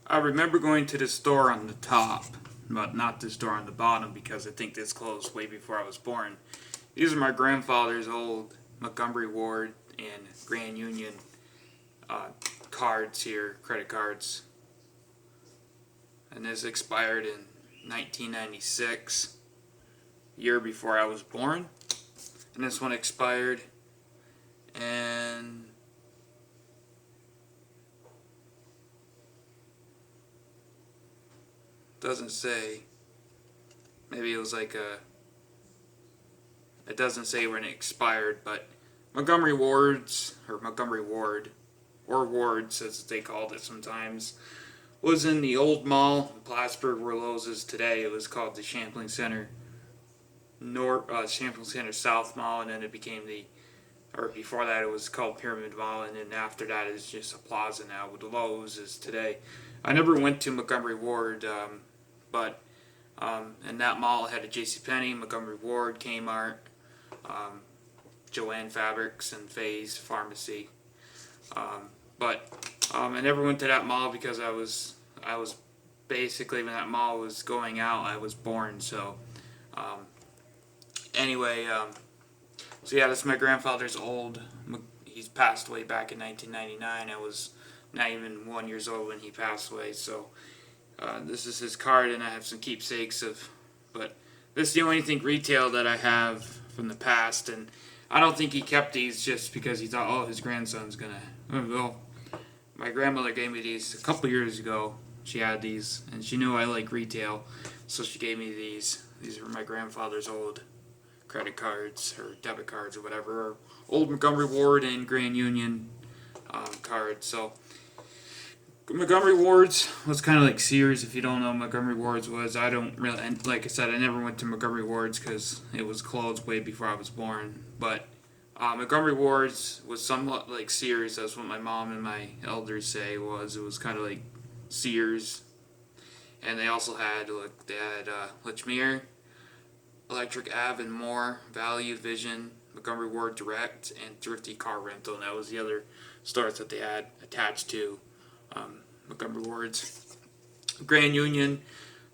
I remember going to the store on the top, but not the store on the bottom because I think this closed way before I was born. These are my grandfather's old Montgomery Ward and Grand Union cards here, credit cards. And this expired in 1996, year before I was born. And this one expired and doesn't say. Maybe it was like it doesn't say when it expired, but Montgomery Wards, or Montgomery Ward, or Wards as they called it sometimes, was in the old mall in Plattsburgh where Lowe's is today. It was called the Champlain Center Champlain Center South Mall, and then it became or before that it was called Pyramid Mall, and then after that it's just a plaza now with Lowe's is today. I never went to Montgomery Ward, but and that mall had a JCPenney, Montgomery Ward, Kmart, Joanne Fabrics, and Faye's Pharmacy. But I never went to that mall because I was basically, when that mall was going out, I was born. So anyway, so yeah, that's my grandfather's old. He's passed away back in 1999. I was not even 1 year old when he passed away. So this is his card, and I have some keepsakes of. But this is the only thing retail that I have from the past, and I don't think he kept these just because he thought, oh, his grandson's gonna. Well, my grandmother gave me these a couple years ago. She had these, and she knew I like retail, so she gave me these. These are my grandfather's old credit cards or debit cards or whatever, or old Montgomery Ward and Grand Union cards. So Montgomery Ward's was kind of like Sears. If you don't know what Montgomery Ward's was, I don't really, and like I said, I never went to Montgomery Ward's because it was closed way before I was born. But Montgomery Ward's was somewhat like Sears. That's what my mom and my elders say was. It was kind of like Sears. And they also had, they had Lechmere, Electric Ave and more, Value, Vision, Montgomery Ward Direct, and Thrifty Car Rental. And that was the other stores that they had attached to Montgomery Ward's. Grand Union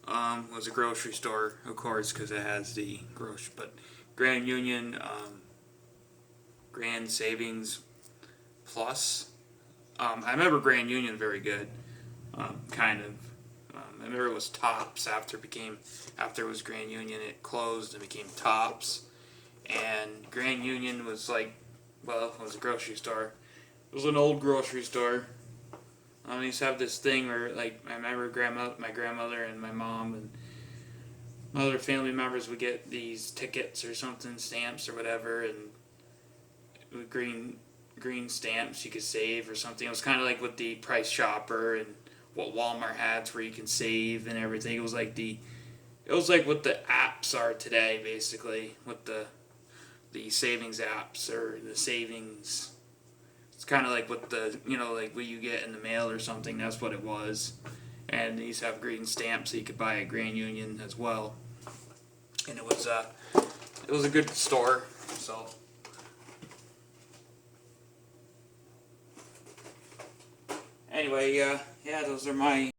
was a grocery store, of course, because it has the grocery. But Grand Union, Grand Savings Plus. I remember Grand Union very good, kind of. I remember it was Tops after it was Grand Union. It closed and became Tops. And Grand Union was like, well, it was a grocery store. It was an old grocery store. I used to have this thing where, like, I remember my grandmother and my mom and other family members would get these tickets or something, stamps or whatever, and with green stamps you could save or something. It was kind of like with the Price Chopper and what Walmart had, where you can save and everything. It was like what the apps are today, basically, with the savings apps or the savings. It's kind of like what like what you get in the mail or something. That's what it was. And these have green stamps, so you could buy a Grand Union as well. And it was a good store. So anyway, yeah, those are my